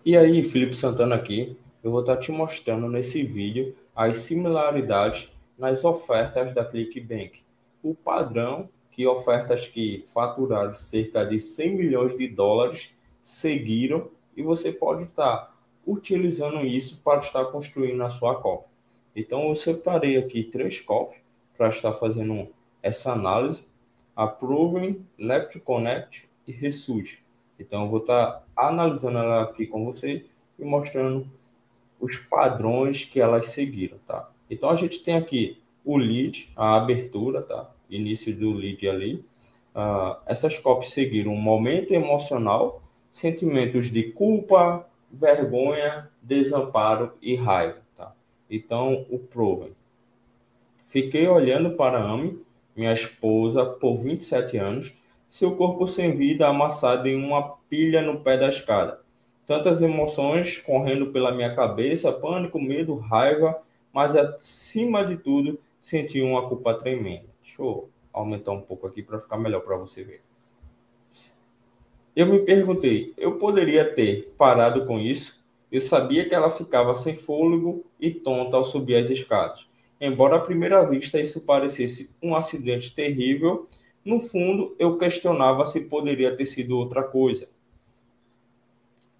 E aí, Felipe Santana aqui, eu vou estar te mostrando nesse vídeo as similaridades nas ofertas da ClickBank. O padrão que ofertas que faturaram cerca de 100 milhões de dólares seguiram e você pode estar utilizando isso para estar construindo a sua copy. Então, eu separei aqui três copies para estar fazendo essa análise: Approving, Left Connect e Result. Então, eu vou estar analisando ela aqui com você e mostrando os padrões que elas seguiram, tá? Então, a gente tem aqui o lead, a abertura, tá? Início do lead ali. Essas copies seguiram um momento emocional, sentimentos de culpa, vergonha, desamparo e raiva, tá? Então, o Proven. Fiquei olhando para Amy, minha esposa, por 27 anos, seu corpo sem vida amassado em uma pilha no pé da escada. Tantas emoções correndo pela minha cabeça, pânico, medo, raiva, mas acima de tudo, senti uma culpa tremenda. Deixa eu aumentar um pouco aqui para ficar melhor para você ver. Eu me perguntei, eu poderia ter parado com isso? Eu sabia que ela ficava sem fôlego e tonta ao subir as escadas. Embora à primeira vista isso parecesse um acidente terrível, no fundo eu questionava se poderia ter sido outra coisa.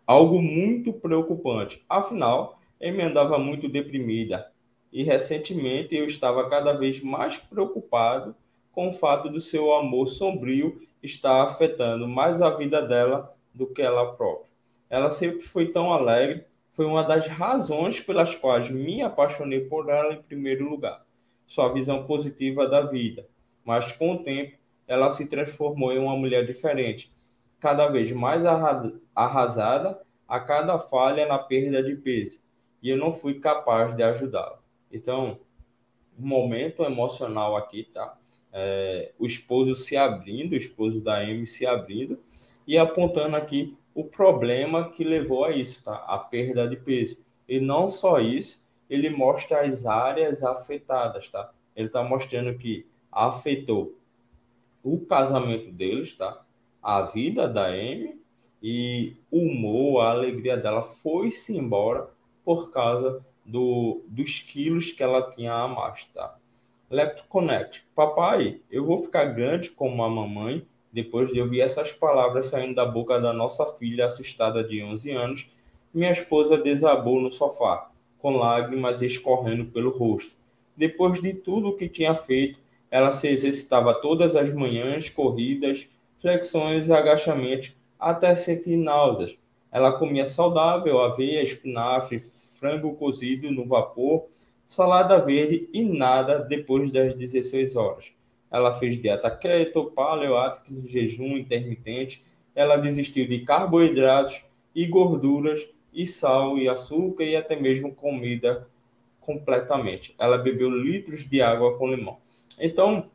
Algo muito preocupante. Afinal, Amy andava muito deprimida e recentemente eu estava cada vez mais preocupado com o fato do seu amor sombrio estar afetando mais a vida dela do que ela própria. Ela sempre foi tão alegre, foi uma das razões pelas quais me apaixonei por ela em primeiro lugar. Sua visão positiva da vida. Mas com o tempo, ela se transformou em uma mulher diferente, cada vez mais arrasada a cada falha na perda de peso, e eu não fui capaz de ajudá-la. Então, um momento emocional aqui, tá? O esposo se abrindo, o esposo da Amy se abrindo e apontando aqui o problema que levou a isso, tá? A perda de peso. E não só isso, ele mostra as áreas afetadas, tá? Ele está mostrando que afetou o casamento deles, tá? A vida da Amy e o humor, a alegria dela foi-se embora por causa dos quilos que ela tinha a mais, tá? Lepto Connect. Papai, eu vou ficar grande como a mamãe depois de ouvir essas palavras saindo da boca da nossa filha assustada de 11 anos. Minha esposa desabou no sofá, com lágrimas escorrendo pelo rosto. Depois de tudo o que tinha feito, ela se exercitava todas as manhãs, corridas, flexões e agachamentos, até sentir náuseas. Ela comia saudável, aveia, espinafre, frango cozido no vapor, salada verde e nada depois das 16 horas. Ela fez dieta keto, paleo, atkins, jejum intermitente. Ela desistiu de carboidratos e gorduras e sal e açúcar e até mesmo comida completamente. Ela bebeu litros de água com limão. Então,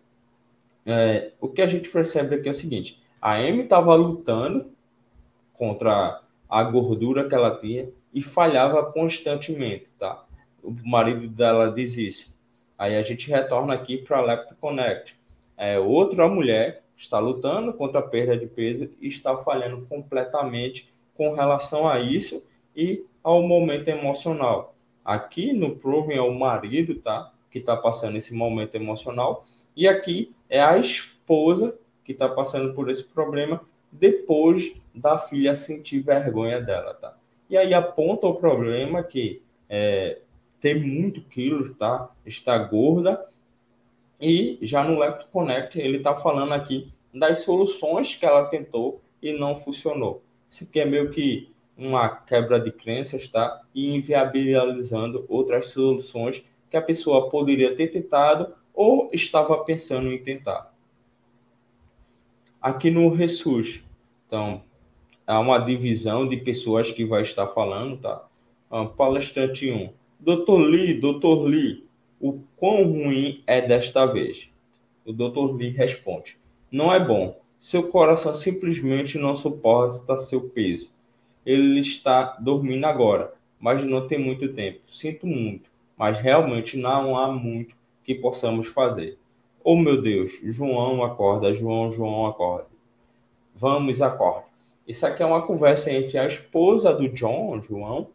o que a gente percebe aqui é o seguinte: a Amy estava lutando contra a gordura que ela tinha e falhava constantemente, tá? O marido dela diz isso. Aí a gente retorna aqui para a Lepto Connect. Outra mulher está lutando contra a perda de peso e está falhando completamente com relação a isso e ao momento emocional. Aqui no Proven é o marido, tá? Que está passando esse momento emocional. E aqui é a esposa que está passando por esse problema depois da filha sentir vergonha dela, tá? E aí aponta o problema que tem muito quilos, tá? Está gorda. E já no Lepto Connect ele está falando aqui das soluções que ela tentou e não funcionou. Isso aqui é meio que uma quebra de crenças, tá? E inviabilizando outras soluções que a pessoa poderia ter tentado ou estava pensando em tentar. Aqui no Ressurge, então, há uma divisão de pessoas que vai estar falando, tá? Palestrante 1. Doutor Lee, o quão ruim é desta vez? O Doutor Lee responde: não é bom. Seu coração simplesmente não suporta seu peso. Ele está dormindo agora, mas não tem muito tempo. Sinto muito, mas realmente não há muito que possamos fazer. Oh, meu Deus, João acorda, João acorda. Vamos, acorde. Isso aqui é uma conversa entre a esposa do John, João,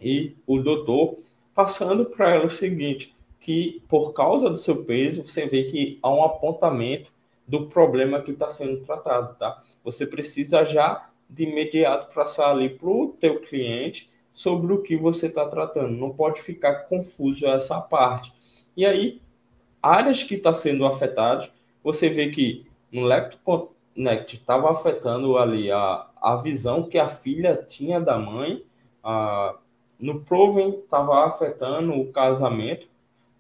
e o doutor, passando para ela o seguinte, que por causa do seu peso, você vê que há um apontamento do problema que está sendo tratado, tá? Você precisa já de imediato passar ali para o teu cliente sobre o que você está tratando. Não pode ficar confuso essa parte. E aí, áreas que estão sendo afetadas, você vê que no LectoConnect estava afetando ali a visão que a filha tinha da mãe, no Proven estava afetando o casamento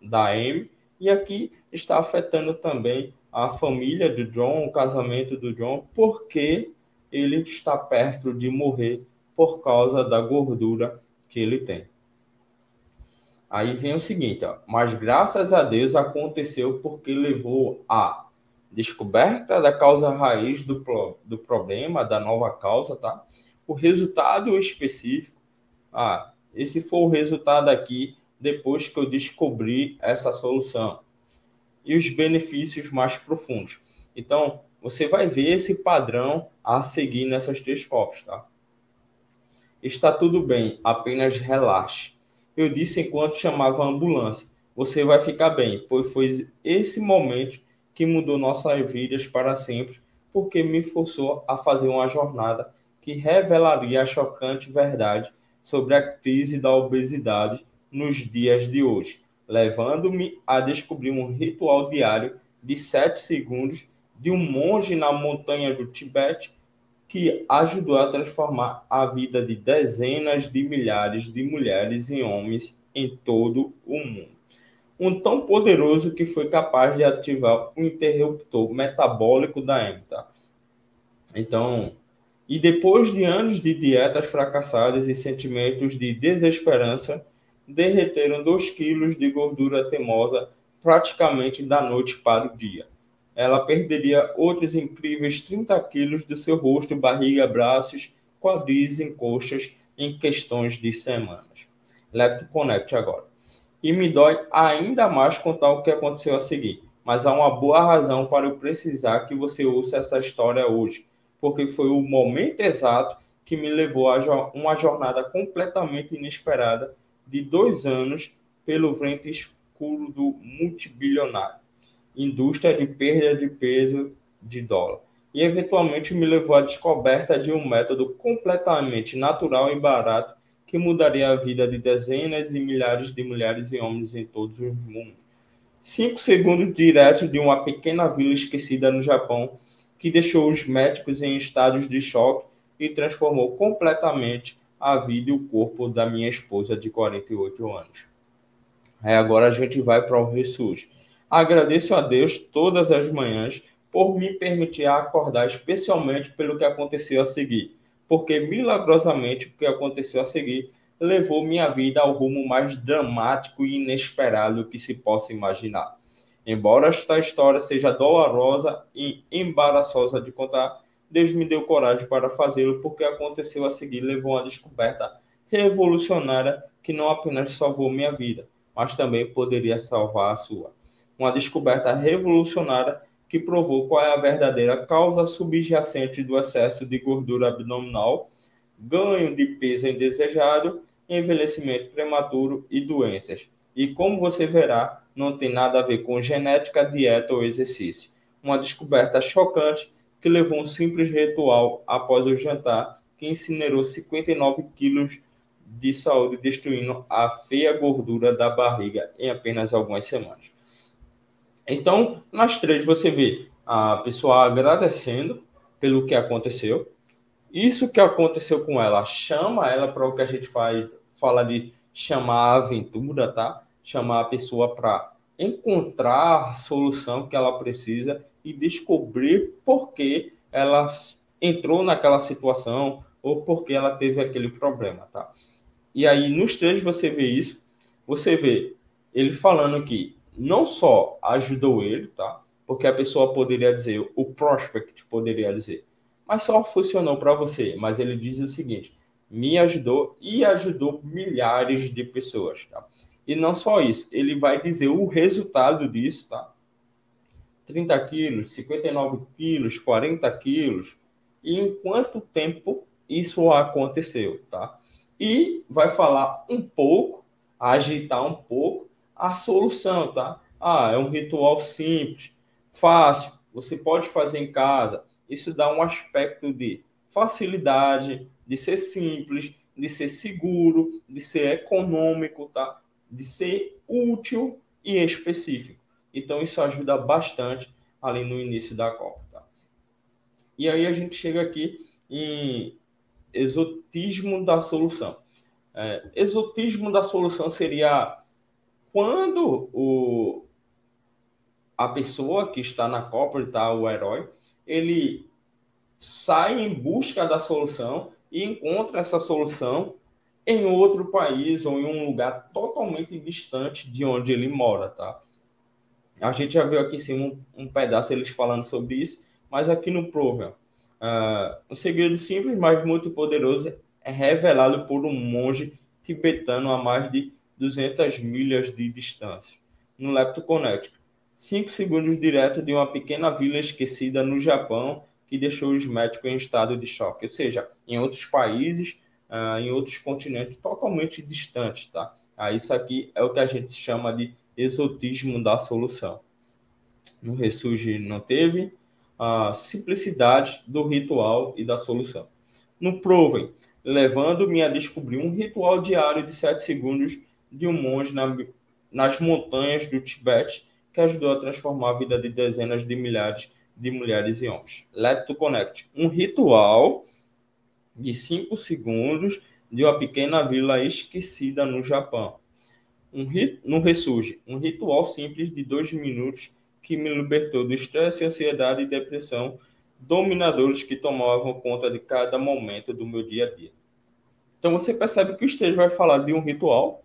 da Amy, e aqui está afetando também a família do John, o casamento do John, porque ele está perto de morrer por causa da gordura que ele tem. Aí vem o seguinte, ó, mas graças a Deus aconteceu porque levou à descoberta da causa raiz do problema, da nova causa, tá? O resultado específico, esse foi o resultado aqui depois que eu descobri essa solução. E os benefícios mais profundos. Então, você vai ver esse padrão a seguir nessas três fotos, tá? Está tudo bem, apenas relaxe. Eu disse enquanto chamava a ambulância. Você vai ficar bem, pois foi esse momento que mudou nossas vidas para sempre, porque me forçou a fazer uma jornada que revelaria a chocante verdade sobre a crise da obesidade nos dias de hoje, levando-me a descobrir um ritual diário de 7 segundos de um monge na montanha do Tibete que ajudou a transformar a vida de dezenas de milhares de mulheres e homens em todo o mundo. Um tão poderoso que foi capaz de ativar o interruptor metabólico da Amy, tá? Então, e depois de anos de dietas fracassadas e sentimentos de desesperança, derreteram 2 quilos de gordura teimosa praticamente da noite para o dia. Ela perderia outros incríveis 30 quilos do seu rosto, barriga, braços, quadris e coxas em questões de semanas. LeptoConnect agora. E me dói ainda mais contar o que aconteceu a seguir, mas há uma boa razão para eu precisar que você ouça essa história hoje, porque foi o momento exato que me levou a uma jornada completamente inesperada de 2 anos pelo ventre escuro do multibilionário indústria de perda de peso de dólar. E eventualmente me levou à descoberta de um método completamente natural e barato que mudaria a vida de dezenas e milhares de mulheres e homens em todo o mundo. 5 segundos direto de uma pequena vila esquecida no Japão que deixou os médicos em estados de choque e transformou completamente a vida e o corpo da minha esposa de 48 anos. Aí agora a gente vai para o Ressurge. Agradeço a Deus todas as manhãs por me permitir acordar, especialmente pelo que aconteceu a seguir, porque milagrosamente o que aconteceu a seguir levou minha vida ao rumo mais dramático e inesperado que se possa imaginar. Embora esta história seja dolorosa e embaraçosa de contar, Deus me deu coragem para fazê-lo, porque aconteceu a seguir levou a uma descoberta revolucionária que não apenas salvou minha vida, mas também poderia salvar a sua. Uma descoberta revolucionária que provou qual é a verdadeira causa subjacente do excesso de gordura abdominal, ganho de peso indesejado, envelhecimento prematuro e doenças. E como você verá, não tem nada a ver com genética, dieta ou exercício. Uma descoberta chocante que levou um simples ritual após o jantar que incinerou 59 quilos de saúde, destruindo a feia gordura da barriga em apenas algumas semanas. Então, nas três você vê a pessoa agradecendo pelo que aconteceu. Isso que aconteceu com ela chama ela para o que a gente fala de chamar a aventura, tá? Chamar a pessoa para encontrar a solução que ela precisa e descobrir por que ela entrou naquela situação ou por que ela teve aquele problema, tá? E aí, nos três, você vê isso. Você vê ele falando que não só ajudou ele, tá? Porque a pessoa poderia dizer, o prospect poderia dizer, mas só funcionou para você. Mas ele diz o seguinte, me ajudou e ajudou milhares de pessoas, tá? E não só isso, ele vai dizer o resultado disso, tá? 30 quilos, 59 quilos, 40 quilos. e em quanto tempo isso aconteceu, tá? E vai falar um pouco, agitar um pouco a solução, tá? Ah, é um ritual simples, fácil, você pode fazer em casa. Isso dá um aspecto de facilidade, de ser simples, de ser seguro, de ser econômico, tá? De ser útil e específico. Então isso ajuda bastante ali no início da Copa, tá? E aí a gente chega aqui em exotismo da solução. Exotismo da solução seria quando a pessoa que está na Copa, tá, o herói, ele sai em busca da solução e encontra essa solução em outro país ou em um lugar totalmente distante de onde ele mora, tá? A gente já viu aqui em cima um pedaço eles falando sobre isso, mas aqui no Proven, um segredo simples, mas muito poderoso é revelado por um monge tibetano a mais de 200 milhas de distância, no Lepto Connect. 5 segundos direto de uma pequena vila esquecida no Japão que deixou os médicos em estado de choque. Ou seja, em outros países, em outros continentes totalmente distantes, tá? Isso aqui é o que a gente chama de exotismo da solução. No Ressurge não teve a simplicidade do ritual e da solução. No Proven, levando-me a descobrir um ritual diário de 7 segundos de um monge nas montanhas do Tibete que ajudou a transformar a vida de dezenas de milhares de mulheres e homens. Lepto Connect, um ritual de 5 segundos de uma pequena vila esquecida no Japão. No Ressurge, um ritual simples de 2 minutos que me libertou do estresse, ansiedade e depressão dominadores que tomavam conta de cada momento do meu dia a dia. Então você percebe que o Estejo vai falar de um ritual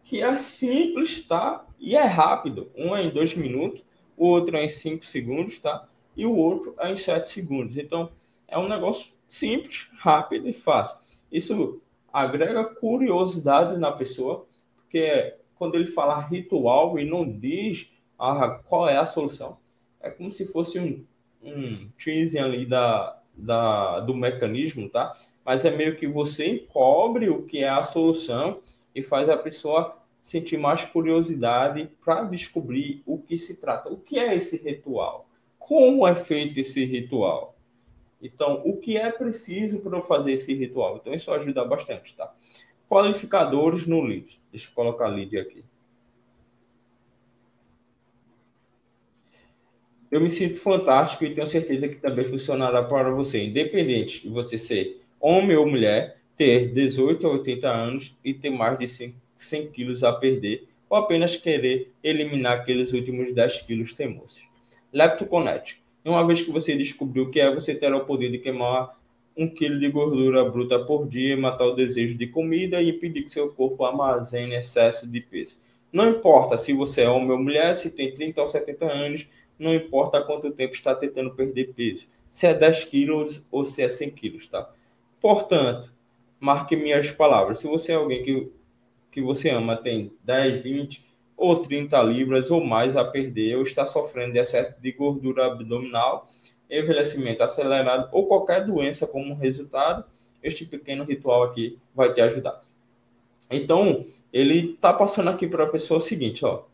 que é simples, tá? E é rápido. Um é em 2 minutos, o outro é em 5 segundos, tá? E o outro é em 7 segundos. Então é um negócio simples, rápido e fácil. Isso agrega curiosidade na pessoa, porque quando ele fala ritual e não diz qual é a solução, é como se fosse um teasing ali do mecanismo, tá? Mas é meio que você encobre o que é a solução e faz a pessoa sentir mais curiosidade para descobrir o que se trata. O que é esse ritual? Como é feito esse ritual? Então, o que é preciso para eu fazer esse ritual? Então, isso ajuda bastante, tá? Qualificadores no lead. Deixa eu colocar lead aqui. Eu me sinto fantástico e tenho certeza que também funcionará para você, independente de você ser homem ou mulher, ter 18 a 80 anos e ter mais de 100 quilos a perder, ou apenas querer eliminar aqueles últimos 10 quilos teimosos. Leptoconético. Uma vez que você descobriu o que é, você terá o poder de queimar 1 quilo de gordura bruta por dia, matar o desejo de comida e impedir que seu corpo armazene excesso de peso. Não importa se você é homem ou mulher, se tem 30 ou 70 anos, não importa quanto tempo está tentando perder peso, se é 10 quilos ou se é 100 quilos, tá? Portanto, marque minhas palavras. Se você é alguém que você ama, tem 10, 20 ou 30 libras ou mais a perder, ou está sofrendo de excesso de gordura abdominal, envelhecimento acelerado ou qualquer doença como resultado, este pequeno ritual aqui vai te ajudar. Então, ele está passando aqui para a pessoa o seguinte, ó.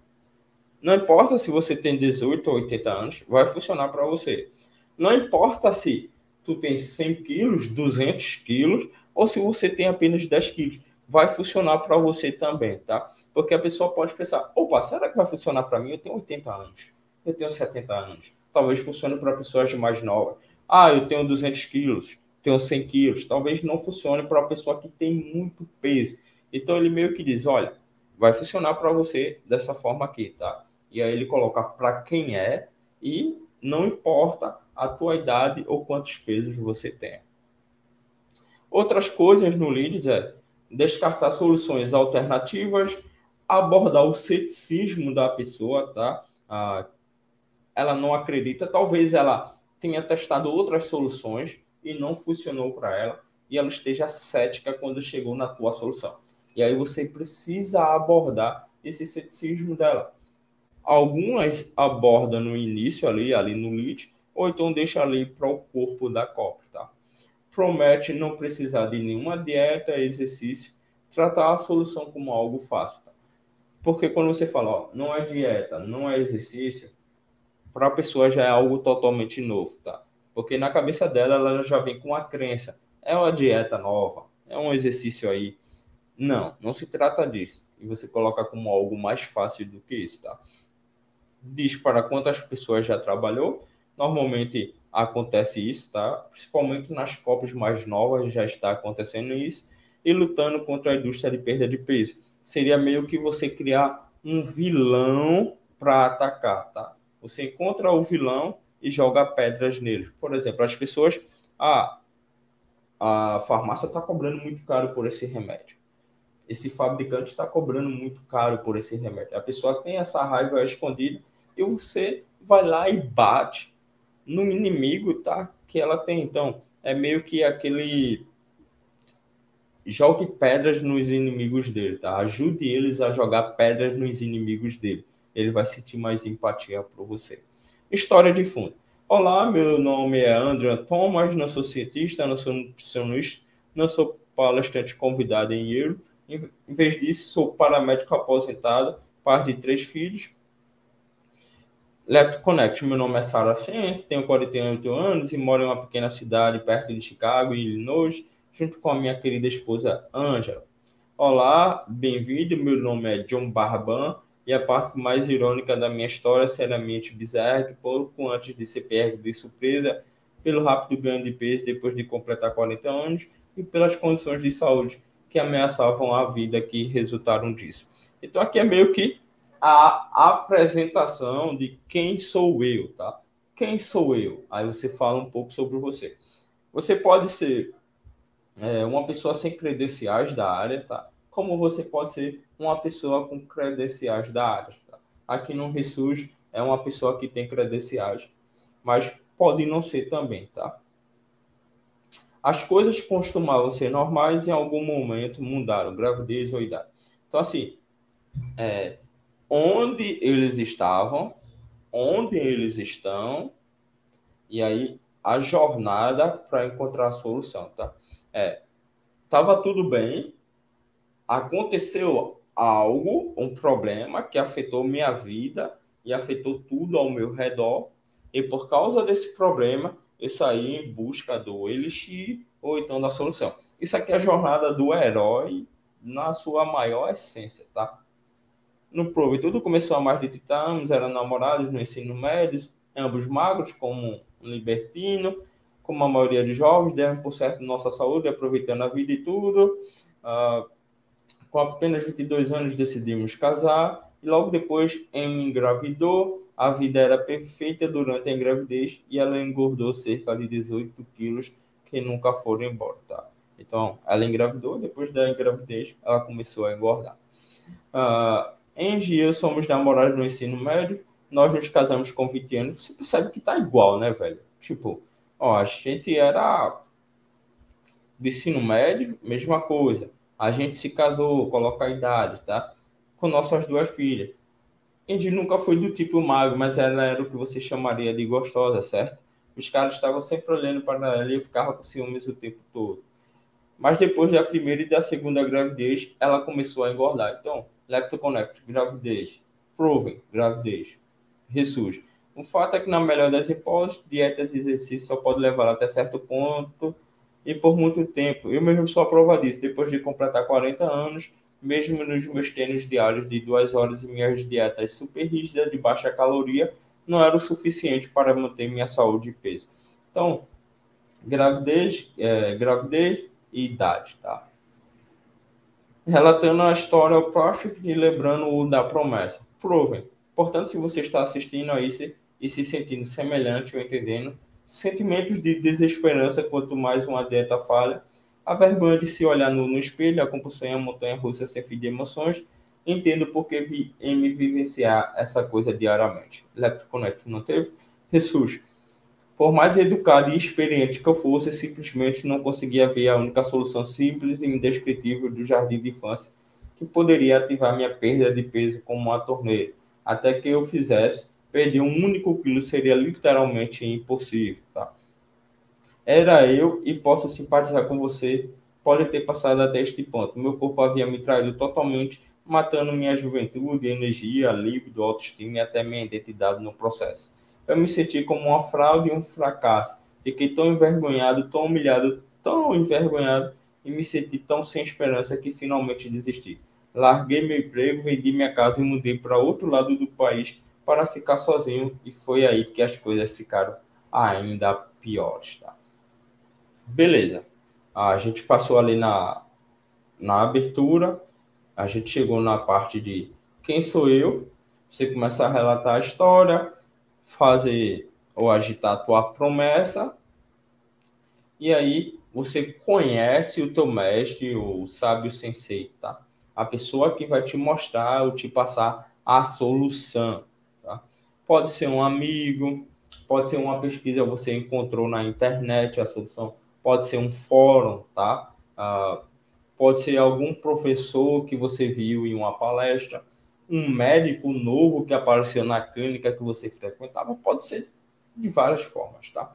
Não importa se você tem 18 ou 80 anos, vai funcionar para você. Não importa se tu tem 100 quilos, 200 quilos, ou se você tem apenas 10 quilos. Vai funcionar para você também, tá? Porque a pessoa pode pensar, opa, será que vai funcionar para mim? Eu tenho 80 anos, eu tenho 70 anos. Talvez funcione para pessoas mais novas. Ah, eu tenho 200 quilos, tenho 100 quilos. Talvez não funcione para uma pessoa que tem muito peso. Então ele meio que diz, olha, vai funcionar para você dessa forma aqui, tá? E aí ele coloca para quem é e não importa a tua idade ou quantos pesos você tem. Outras coisas no Leads é descartar soluções alternativas, abordar o ceticismo da pessoa, tá? Ela não acredita, talvez ela tenha testado outras soluções e não funcionou para ela e ela esteja cética quando chegou na tua solução. E aí você precisa abordar esse ceticismo dela. Algumas abordam no início ali no lead, ou então deixa ali para o corpo da cobra, tá? Promete não precisar de nenhuma dieta, exercício, tratar a solução como algo fácil, tá? Porque quando você fala, ó, não é dieta, não é exercício, para a pessoa já é algo totalmente novo, tá? Porque na cabeça dela ela já vem com a crença, é uma dieta nova, é um exercício aí. Não, não se trata disso. E você coloca como algo mais fácil do que isso, tá? Diz para quantas pessoas já trabalhou. Normalmente acontece isso, tá? Principalmente nas copas mais novas já está acontecendo isso. E lutando contra a indústria de perda de peso. Seria meio que você criar um vilão para atacar, tá? Você encontra o vilão e joga pedras nele. Por exemplo, as pessoas, ah, a farmácia está cobrando muito caro por esse remédio. Esse fabricante está cobrando muito caro por esse remédio. A pessoa tem essa raiva escondida e você vai lá e bate no inimigo, tá? Que ela tem. Então, é meio que aquele jogue pedras nos inimigos dele, tá? Ajude eles a jogar pedras nos inimigos dele. Ele vai sentir mais empatia por você. História de fundo. Olá, meu nome é André Thomas, não sou cientista, não sou nutricionista, não sou palestrante convidado em Yale. Em vez disso, sou paramédico aposentado, pai de 3 filhos. Connect, meu nome é Sarah Cience, tenho 48 anos e moro em uma pequena cidade perto de Chicago, Illinois, junto com a minha querida esposa Angela. Olá, bem-vindo, meu nome é John Barban e a parte mais irônica da minha história, seriamente bizarra, que pouco antes de ser pego de surpresa pelo rápido ganho de peso depois de completar 40 anos e pelas condições de saúde que ameaçavam a vida que resultaram disso. Então aqui é meio que a apresentação de quem sou eu, tá? Quem sou eu? Aí você fala um pouco sobre você. Você pode ser uma pessoa sem credenciais da área, tá? Como você pode ser uma pessoa com credenciais da área, tá? Aqui no Ressurge é uma pessoa que tem credenciais, mas pode não ser também, tá? As coisas costumavam ser normais e em algum momento mudaram, gravidez ou idade. Então, assim, onde eles estavam, onde eles estão, e aí a jornada para encontrar a solução, tá? Tava tudo bem, aconteceu algo, um problema que afetou minha vida e afetou tudo ao meu redor, e por causa desse problema, eu saí em busca do elixir ou então da solução. Isso aqui é a jornada do herói na sua maior essência, tá? No Prove, tudo começou há mais de 30 anos, eram namorados no ensino médio, ambos magros, como um libertino, como a maioria de jovens, devem por certo de nossa saúde, aproveitando a vida e tudo. Uh, com apenas 22 anos decidimos casar, e logo depois Amy engravidou, a vida era perfeita durante a gravidez, e ela engordou cerca de 18 quilos, que nunca foram embora, tá? Então, ela engravidou, depois da gravidez, ela começou a engordar. Angie e eu somos namorados no ensino médio. Nós nos casamos com 20 anos. Você percebe que tá igual, né, velho? Tipo, ó, a gente era do ensino médio, mesma coisa. A gente se casou, coloca a idade, tá? Com nossas 2 filhas. Angie nunca foi do tipo magro, mas ela era o que você chamaria de gostosa, certo? Os caras estavam sempre olhando para ela e eu ficava com ciúmes o tempo todo. Mas depois da primeira e da segunda gravidez, ela começou a engordar. Então, Leptoconnect, gravidez. Proven, gravidez. Ressurge. O fato é que, na melhor das hipóteses, dietas e exercícios só pode levar até certo ponto e por muito tempo. Eu mesmo sou a prova disso. Depois de completar 40 anos, mesmo nos meus treinos diários de 2 horas e minhas dietas super rígidas de baixa caloria, não era o suficiente para manter minha saúde e peso. Então, gravidez e idade, tá? Relatando a história ao Project e lembrando o da promessa. Proven. Portanto, se você está assistindo a isso e se sentindo semelhante ou entendendo sentimentos de desesperança quanto mais uma dieta falha, a vergonha de se olhar no espelho, a compulsão em uma montanha russa sem fim de emoções, entendo por que me vivenciar essa coisa diariamente. Leptoconnect não teve? Ressurge. Por mais educado e experiente que eu fosse, simplesmente não conseguia ver a única solução simples e indescritível do jardim de infância que poderia ativar minha perda de peso como uma torneira, até que eu fizesse, perder um único quilo seria literalmente impossível, tá? Era eu e posso simpatizar com você. Pode ter passado até este ponto. Meu corpo havia me traído totalmente, matando minha juventude, energia, libido, autoestima e até minha identidade no processo. Eu me senti como uma fraude e um fracasso. Fiquei tão envergonhado, tão humilhado, tão envergonhado e me senti tão sem esperança que finalmente desisti. Larguei meu emprego, vendi minha casa e mudei para outro lado do país para ficar sozinho e foi aí que as coisas ficaram ainda piores, tá? Beleza. A gente passou ali na abertura, a gente chegou na parte de quem sou eu. Você começa a relatar a história, fazer ou agitar a tua promessa, e aí você conhece o teu mestre, o sábio sensei, tá? A pessoa que vai te mostrar ou te passar a solução, tá? Pode ser um amigo, pode ser uma pesquisa que você encontrou na internet, a solução, pode ser um fórum, tá? Pode ser algum professor que você viu em uma palestra, um médico novo que apareceu na clínica que você frequentava, pode ser de várias formas, tá?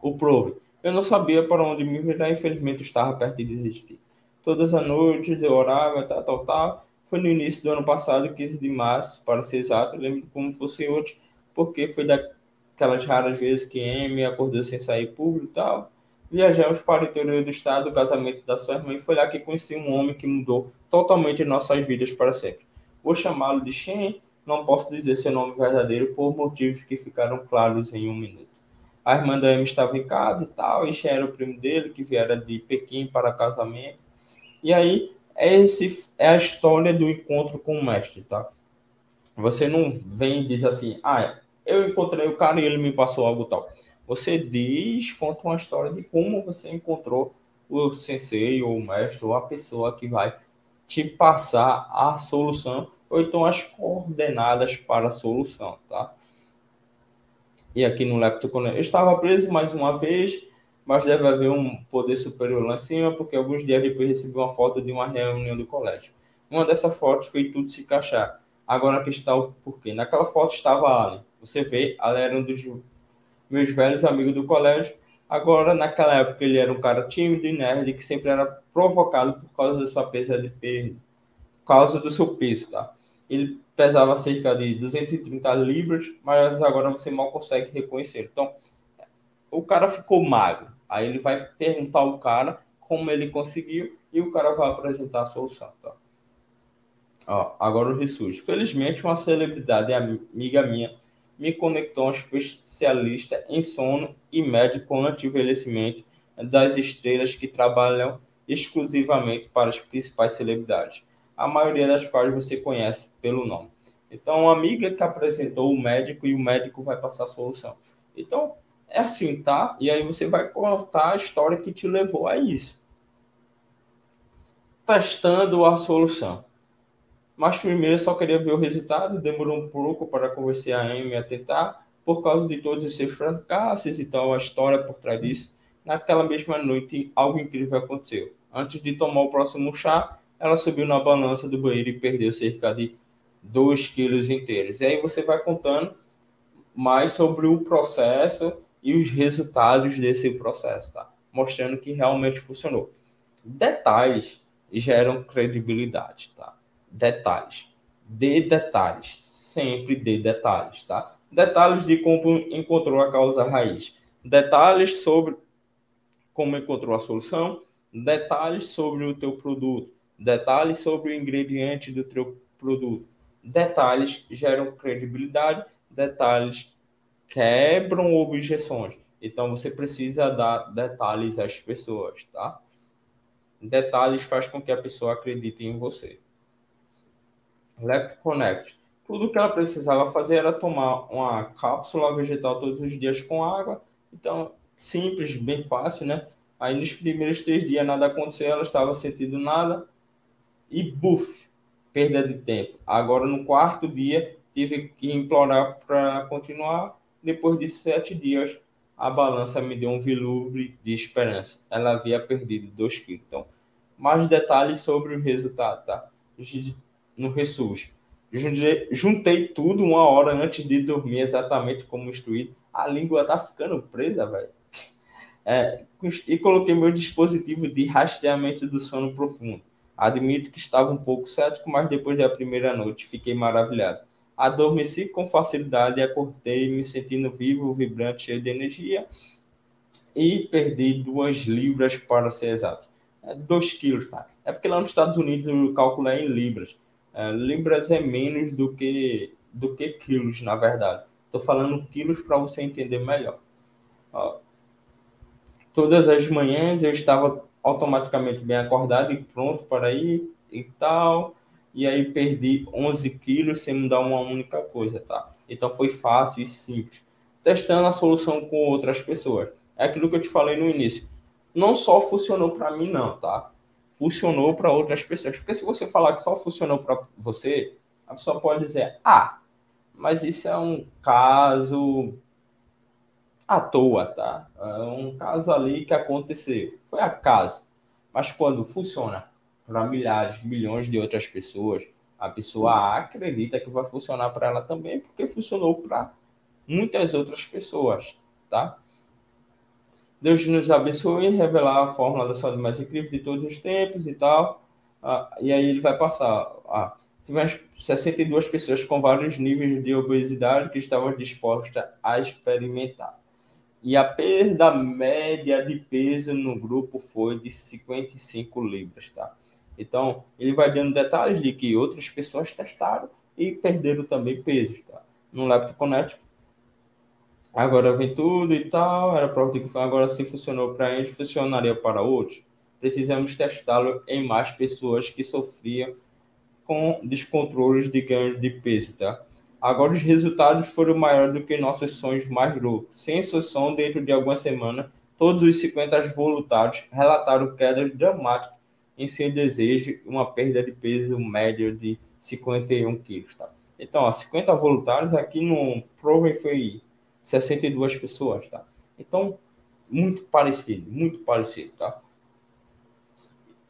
O prove. Eu não sabia para onde me virar, infelizmente eu estava perto de desistir. Todas as noites eu orava, tal, tal, tal. Foi no início do ano passado, 15 de março, para ser exato, eu lembro como fosse hoje, porque foi daquelas raras vezes que M acordou sem sair público e tal. Viajamos para o interior do estado, o casamento da sua irmã, e foi lá que conheci um homem que mudou totalmente nossas vidas para sempre. Vou chamá-lo de Shen, não posso dizer seu nome verdadeiro por motivos que ficaram claros em um minuto. A irmã da Amy estava em casa e tal, e Shen era o primo dele, que viera de Pequim para casamento. E aí, é a história do encontro com o mestre, tá? Você não vem e diz assim, eu encontrei o cara e ele me passou algo tal. Você diz, conta uma história de como você encontrou o sensei, ou o mestre, ou a pessoa que vai te passar a solução, ou então as coordenadas para a solução, tá? E aqui no Leptocon eu estava preso mais uma vez, mas deve haver um poder superior lá em cima, porque alguns dias depois recebi uma foto de uma reunião do colégio. Uma dessas fotos fez tudo se encaixar. Agora aqui está o porquê. Naquela foto estava Allen. Você vê, Allen era um dos meus velhos amigos do colégio. Agora, naquela época, ele era um cara tímido e nerd que sempre era provocado por causa da sua pesa de peso, causa do seu peso, tá? Ele pesava cerca de 230 libras, mas agora você mal consegue reconhecer. Então, o cara ficou magro. Aí ele vai perguntar ao cara como ele conseguiu e o cara vai apresentar a solução, tá? Ó, agora o ressurge. Felizmente, uma celebridade amiga minha me conectou a um especialista em sono e médico anti-envelhecimento das estrelas que trabalham exclusivamente para as principais celebridades, a maioria das quais você conhece pelo nome. Então, uma amiga que apresentou o médico e o médico vai passar a solução. Então, é assim, tá? E aí você vai contar a história que te levou a isso. Testando a solução. Mas primeiro eu só queria ver o resultado, demorou um pouco para convencer a Amy a tentar, por causa de todos os seus fracassos e tal, a história por trás disso. Naquela mesma noite, algo incrível aconteceu. Antes de tomar o próximo chá, ela subiu na balança do banheiro e perdeu cerca de 2 quilos inteiros. E aí você vai contando mais sobre o processo e os resultados desse processo, tá? Mostrando que realmente funcionou. Detalhes geram credibilidade, tá? Detalhes. Dê detalhes. Sempre dê detalhes, tá? Detalhes de como encontrou a causa raiz. Detalhes sobre como encontrou a solução. Detalhes sobre o teu produto. Detalhes sobre o ingrediente do teu produto. Detalhes geram credibilidade. Detalhes quebram objeções. Então você precisa dar detalhes às pessoas, tá? Detalhes faz com que a pessoa acredite em você. Lep Connect. Tudo que ela precisava fazer era tomar uma cápsula vegetal todos os dias com água. Então, simples, bem fácil, né? Aí nos primeiros 3 dias nada aconteceu, ela estava sentindo nada e buf, perda de tempo. Agora no quarto dia tive que implorar para continuar. Depois de 7 dias, a balança me deu um vislumbre de esperança. Ela havia perdido 2 quilos. Então, mais detalhes sobre o resultado, tá? No Ressurge. Juntei tudo 1 hora antes de dormir, exatamente como instruído. A língua tá ficando presa, velho. E coloquei meu dispositivo de rastreamento do sono profundo. Admito que estava um pouco cético, mas depois da primeira noite fiquei maravilhado. Adormeci com facilidade e acordei me sentindo vivo, vibrante, cheio de energia e perdi 2 libras para ser exato. 2 quilos, tá? É porque lá nos Estados Unidos o cálculo é em libras. Libras é menos do que quilos, na verdade. Estou falando quilos para você entender melhor. Ó, todas as manhãs eu estava automaticamente bem acordado e pronto para ir e tal. E aí perdi 11 quilos sem mudar uma única coisa, tá? Então foi fácil e simples. Testando a solução com outras pessoas. É aquilo que eu te falei no início. Não só funcionou para mim, não, tá? Funcionou para outras pessoas. Porque se você falar que só funcionou para você, a pessoa pode dizer: ah, mas isso é um caso à toa, tá? É um caso ali que aconteceu. Foi acaso. Mas quando funciona para milhares, milhões de outras pessoas, a pessoa acredita que vai funcionar para ela também, porque funcionou para muitas outras pessoas, tá? Deus nos abençoe e revelar a fórmula da saúde mais incrível de todos os tempos e tal. E aí ele vai passar. Tivemos 62 pessoas com vários níveis de obesidade que estavam dispostas a experimentar. E a perda média de peso no grupo foi de 55 libras, tá? Então, ele vai dando detalhes de que outras pessoas testaram e perderam também peso, tá? No Leptoconet, agora vem tudo e tal, era prova de que foi. Agora, se funcionou para eles, funcionaria para outros. Precisamos testá-lo em mais pessoas que sofriam com descontroles de ganho de peso, tá? Agora os resultados foram maiores do que nossos sonhos mais loucos. Sem exceção, dentro de algumas semanas, todos os 50 voluntários relataram quedas dramáticas em seu desejo e uma perda de peso média de 51 quilos, tá? Então, ó, 50 voluntários, aqui no Proven foi 62 pessoas, tá? Então, muito parecido, tá?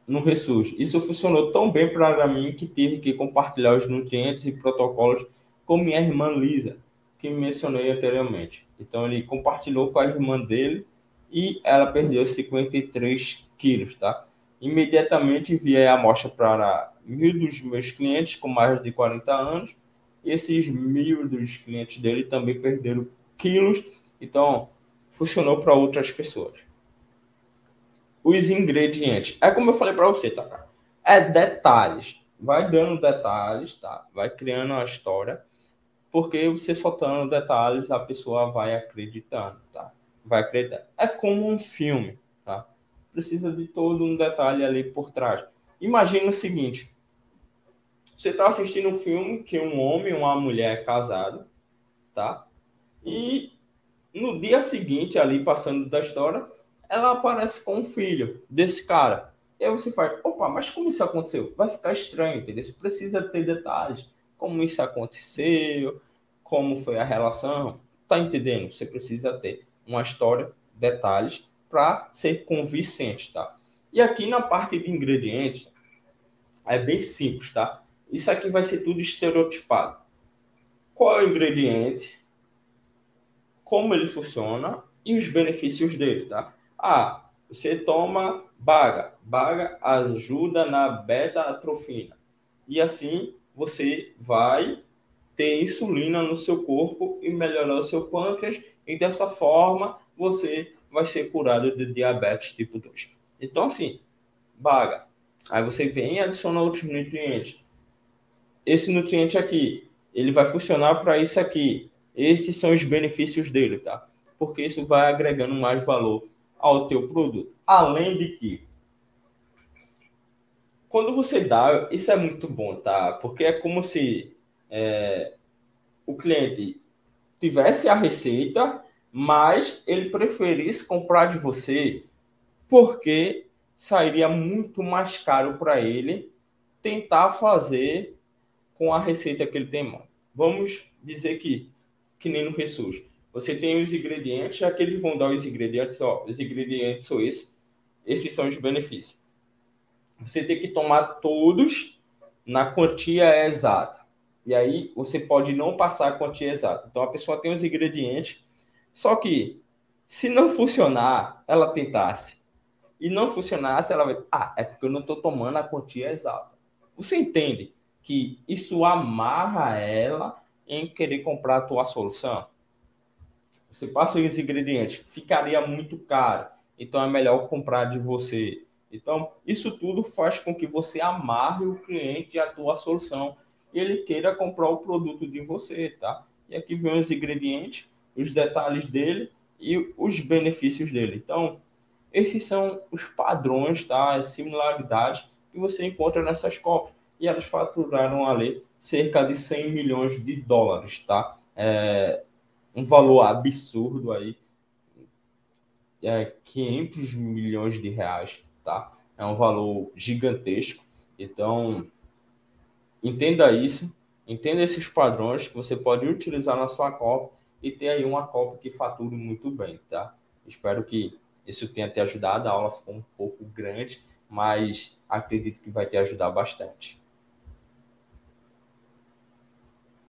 No Ressurge. Isso funcionou tão bem para mim que tive que compartilhar os nutrientes e protocolos com minha irmã Lisa, que mencionei anteriormente. Então ele compartilhou com a irmã dele e ela perdeu 53 quilos, tá? Imediatamente enviei a amostra para 1.000 dos meus clientes com mais de 40 anos. E esses 1.000 dos clientes dele também perderam quilos. Então, funcionou para outras pessoas. Os ingredientes. É como eu falei para você, tá, cara? É detalhes. Vai dando detalhes, tá? Vai criando uma história. Porque você soltando detalhes, a pessoa vai acreditando, tá? Vai acreditar. É como um filme, tá? Precisa de todo um detalhe ali por trás. Imagina o seguinte. Você está assistindo um filme que um homem e uma mulher é casado, tá? E no dia seguinte, ali passando da história, ela aparece com um filho desse cara. E aí você faz, opa, mas como isso aconteceu? Vai ficar estranho, entendeu? Você precisa ter detalhes. Como isso aconteceu, como foi a relação. Tá entendendo? Você precisa ter uma história, detalhes, para ser convincente, tá? E aqui na parte de ingredientes, é bem simples, tá? Isso aqui vai ser tudo estereotipado. Qual é o ingrediente? Como ele funciona e os benefícios dele, tá? Você toma baga. Baga ajuda na beta-atrofina. E assim você vai ter insulina no seu corpo e melhorar o seu pâncreas. E dessa forma você vai ser curado de diabetes tipo 2. Então, assim, baga. Aí você vem e adiciona outros nutrientes. Esse nutriente aqui, ele vai funcionar para isso aqui. Esses são os benefícios dele, tá? Porque isso vai agregando mais valor ao teu produto. Além de que, quando você dá, isso é muito bom, tá? Porque é como se o cliente tivesse a receita, mas ele preferisse comprar de você porque sairia muito mais caro para ele tentar fazer com a receita que ele tem em mão. Vamos dizer que nem no Ressurge. Você tem os ingredientes, aqui eles vão dar os ingredientes, ó, os ingredientes são esses são os benefícios. Você tem que tomar todos na quantia exata. E aí você pode não passar a quantia exata. Então a pessoa tem os ingredientes, só que se não funcionar, ela tentasse e não funcionasse, ela vai, é porque eu não estou tomando a quantia exata. Você entende que isso amarra ela em querer comprar a tua solução? Você passa os ingredientes, ficaria muito caro. Então é melhor comprar de você. Então, isso tudo faz com que você amarre o cliente à tua solução e ele queira comprar o produto de você, tá? E aqui vem os ingredientes, os detalhes dele e os benefícios dele. Então, esses são os padrões, tá? As similaridades que você encontra nessas cópias. E elas faturaram ali cerca de 100 milhões de dólares, tá? Um valor absurdo aí, 500 milhões de reais, tá? É um valor gigantesco. Então, entenda isso, entenda esses padrões que você pode utilizar na sua copa e ter aí uma copa que fature muito bem, tá? Espero que isso tenha te ajudado. A aula ficou um pouco grande, mas acredito que vai te ajudar bastante.